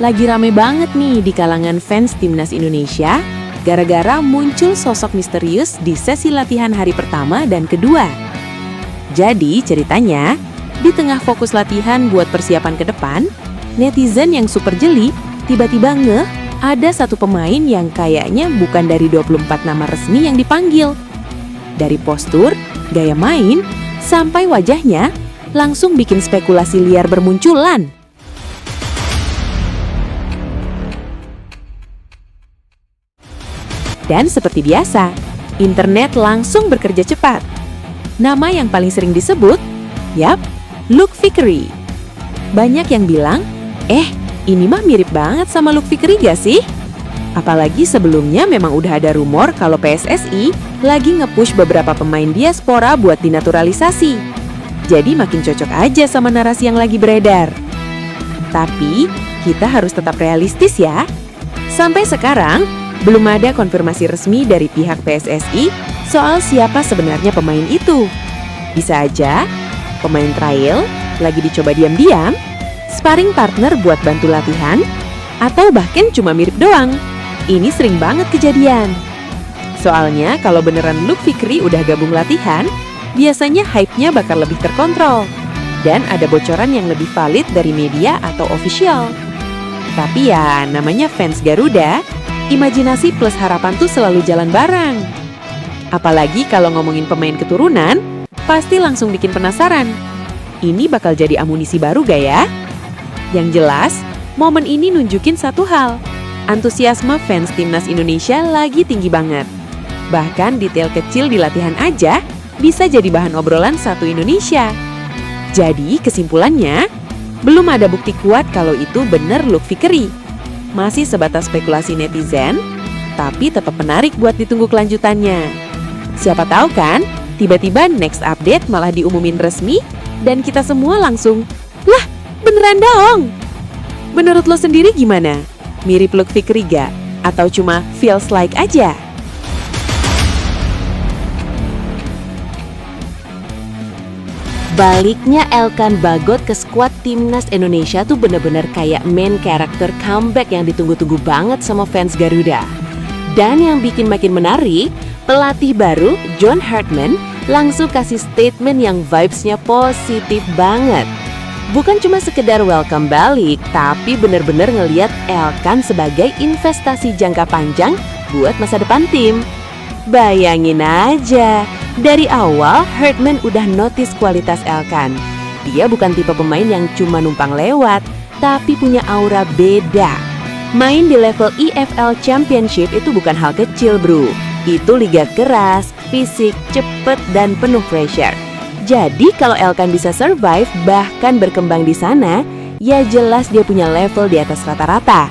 Lagi rame banget nih di kalangan fans timnas Indonesia gara-gara muncul sosok misterius di sesi latihan hari pertama dan kedua. Jadi ceritanya, di tengah fokus latihan buat persiapan ke depan, netizen yang super jeli tiba-tiba ngeh ada satu pemain yang kayaknya bukan dari 24 nama resmi yang dipanggil. Dari postur, gaya main, sampai wajahnya, langsung bikin spekulasi liar bermunculan. Dan seperti biasa, internet langsung bekerja cepat. Nama yang paling sering disebut, yap, Luke Vickery. Banyak yang bilang, ini mah mirip banget sama Luke Vickery gak sih? Apalagi sebelumnya memang udah ada rumor kalau PSSI lagi nge-push beberapa pemain diaspora buat dinaturalisasi. Jadi makin cocok aja sama narasi yang lagi beredar. Tapi, kita harus tetap realistis ya. Sampai sekarang, belum ada konfirmasi resmi dari pihak PSSI soal siapa sebenarnya pemain itu. Bisa aja, pemain trial lagi dicoba diam-diam, sparring partner buat bantu latihan, atau bahkan cuma mirip doang. Ini sering banget kejadian. Soalnya kalau beneran Luke Vickery udah gabung latihan, biasanya hype-nya bakal lebih terkontrol. Dan ada bocoran yang lebih valid dari media atau official. Tapi ya, namanya fans Garuda, imajinasi plus harapan tuh selalu jalan bareng. Apalagi kalau ngomongin pemain keturunan, pasti langsung bikin penasaran. Ini bakal jadi amunisi baru gak ya? Yang jelas, momen ini nunjukin satu hal. Antusiasme fans timnas Indonesia lagi tinggi banget. Bahkan detail kecil di latihan aja bisa jadi bahan obrolan satu Indonesia. Jadi kesimpulannya, belum ada bukti kuat kalau itu bener Luke Vickery. Masih sebatas spekulasi netizen, tapi tetap menarik buat ditunggu kelanjutannya. Siapa tahu kan, tiba-tiba next update malah diumumin resmi, dan kita semua langsung, lah beneran dong! Menurut lo sendiri gimana? Mirip Luke Vickery gak? Atau cuma feels like aja? Baliknya Elkan Bagot ke skuad timnas Indonesia tuh bener-bener kayak main character comeback yang ditunggu-tunggu banget sama fans Garuda. Dan yang bikin makin menarik, pelatih baru John Hartman langsung kasih statement yang vibes-nya positif banget. Bukan cuma sekedar welcome balik, tapi bener-bener ngeliat Elkan sebagai investasi jangka panjang buat masa depan tim. Bayangin aja, dari awal Hartman udah notice kualitas Elkan. Dia bukan tipe pemain yang cuma numpang lewat, tapi punya aura beda. Main di level EFL Championship itu bukan hal kecil bro. Itu liga keras, fisik, cepet, dan penuh pressure. Jadi kalau Elkan bisa survive bahkan berkembang di sana, ya jelas dia punya level di atas rata-rata.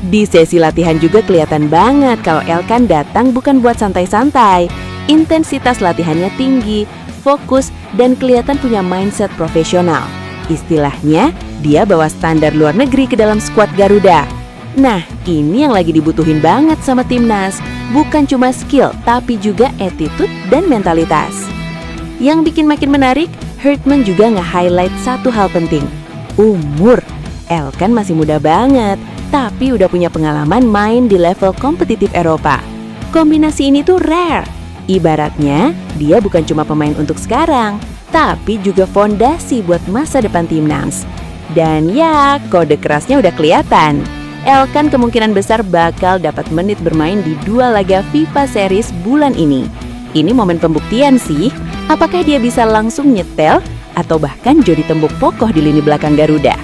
Di sesi latihan juga kelihatan banget kalau Elkan datang bukan buat santai-santai. Intensitas latihannya tinggi, fokus, dan kelihatan punya mindset profesional. Istilahnya, dia bawa standar luar negeri ke dalam skuad Garuda. Nah, ini yang lagi dibutuhin banget sama timnas. Bukan cuma skill, tapi juga attitude dan mentalitas. Yang bikin makin menarik, Hartman juga nge-highlight satu hal penting. Umur. Elkan masih muda banget, tapi udah punya pengalaman main di level kompetitif Eropa. Kombinasi ini tuh rare. Ibaratnya, dia bukan cuma pemain untuk sekarang, tapi juga fondasi buat masa depan timnas. Dan ya, kode kerasnya udah kelihatan. Elkan kemungkinan besar bakal dapat menit bermain di 2 laga FIFA Series bulan ini. Ini momen pembuktian sih, apakah dia bisa langsung nyetel atau bahkan jadi tembok pokok di lini belakang Garuda.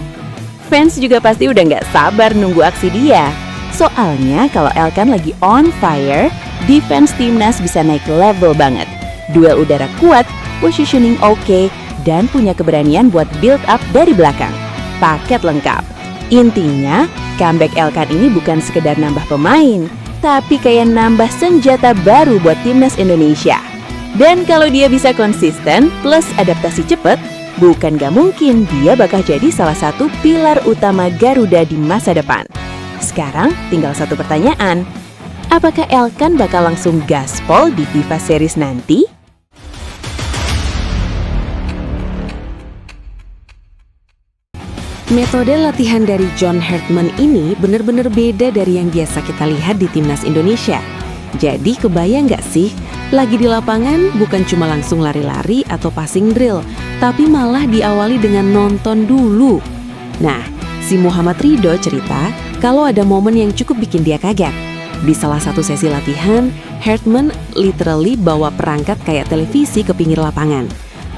Fans juga pasti udah nggak sabar nunggu aksi dia. Soalnya kalau Elkan lagi on fire, defense timnas bisa naik level banget. Duel udara kuat, positioning oke, dan punya keberanian buat build up dari belakang. Paket lengkap. Intinya, comeback Elkan ini bukan sekedar nambah pemain, tapi kayak nambah senjata baru buat timnas Indonesia. Dan kalau dia bisa konsisten plus adaptasi cepat, bukan gak mungkin dia bakal jadi salah satu pilar utama Garuda di masa depan. Sekarang tinggal satu pertanyaan, apakah Elkan bakal langsung gaspol di FIFA Series nanti? Metode latihan dari John Hartman ini benar-benar beda dari yang biasa kita lihat di timnas Indonesia. Jadi kebayang nggak sih, lagi di lapangan bukan cuma langsung lari-lari atau passing drill, tapi malah diawali dengan nonton dulu. Nah, si Muhammad Ridho cerita kalau ada momen yang cukup bikin dia kaget. Di salah satu sesi latihan, Hartman literally bawa perangkat kayak televisi ke pinggir lapangan.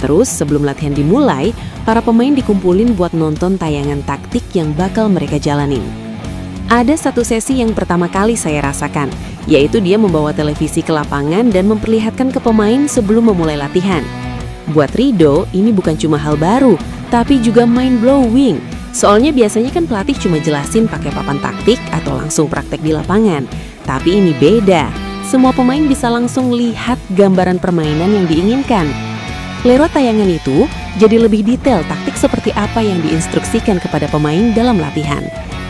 Terus sebelum latihan dimulai, para pemain dikumpulin buat nonton tayangan taktik yang bakal mereka jalanin. Ada satu sesi yang pertama kali saya rasakan, yaitu dia membawa televisi ke lapangan dan memperlihatkan ke pemain sebelum memulai latihan. Buat Ridho, ini bukan cuma hal baru, tapi juga mind-blowing. Soalnya biasanya kan pelatih cuma jelasin pakai papan taktik atau langsung praktek di lapangan. Tapi ini beda, semua pemain bisa langsung lihat gambaran permainan yang diinginkan. Lewat tayangan itu, jadi lebih detail taktik seperti apa yang diinstruksikan kepada pemain dalam latihan.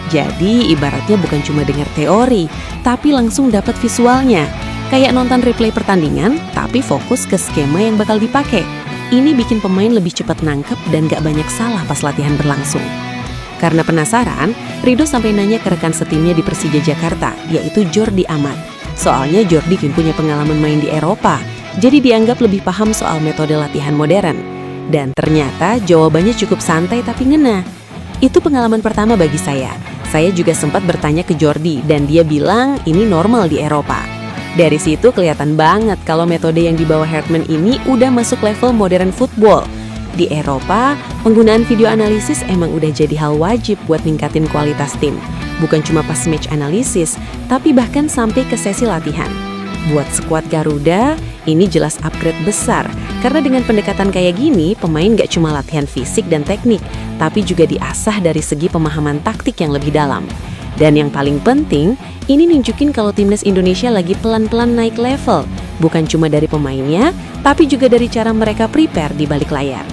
Jadi ibaratnya bukan cuma dengar teori, tapi langsung dapat visualnya. Kayak nonton replay pertandingan, tapi fokus ke skema yang bakal dipakai. Ini bikin pemain lebih cepat nangkep dan gak banyak salah pas latihan berlangsung. Karena penasaran, Ridho sampai nanya ke rekan setimnya di Persija Jakarta, yaitu Jordi Amat. Soalnya Jordi kan punya pengalaman main di Eropa, jadi dianggap lebih paham soal metode latihan modern. Dan ternyata jawabannya cukup santai tapi ngena. Itu pengalaman pertama bagi saya. Saya juga sempat bertanya ke Jordi dan dia bilang ini normal di Eropa. Dari situ kelihatan banget kalau metode yang dibawa Hartman ini udah masuk level modern football. Di Eropa, penggunaan video analisis emang udah jadi hal wajib buat ningkatin kualitas tim. Bukan cuma pas match analisis, tapi bahkan sampai ke sesi latihan. Buat skuad Garuda, ini jelas upgrade besar. Karena dengan pendekatan kayak gini, pemain gak cuma latihan fisik dan teknik, tapi juga diasah dari segi pemahaman taktik yang lebih dalam. Dan yang paling penting, ini nunjukin kalau timnas Indonesia lagi pelan-pelan naik level. Bukan cuma dari pemainnya, tapi juga dari cara mereka prepare di balik layar.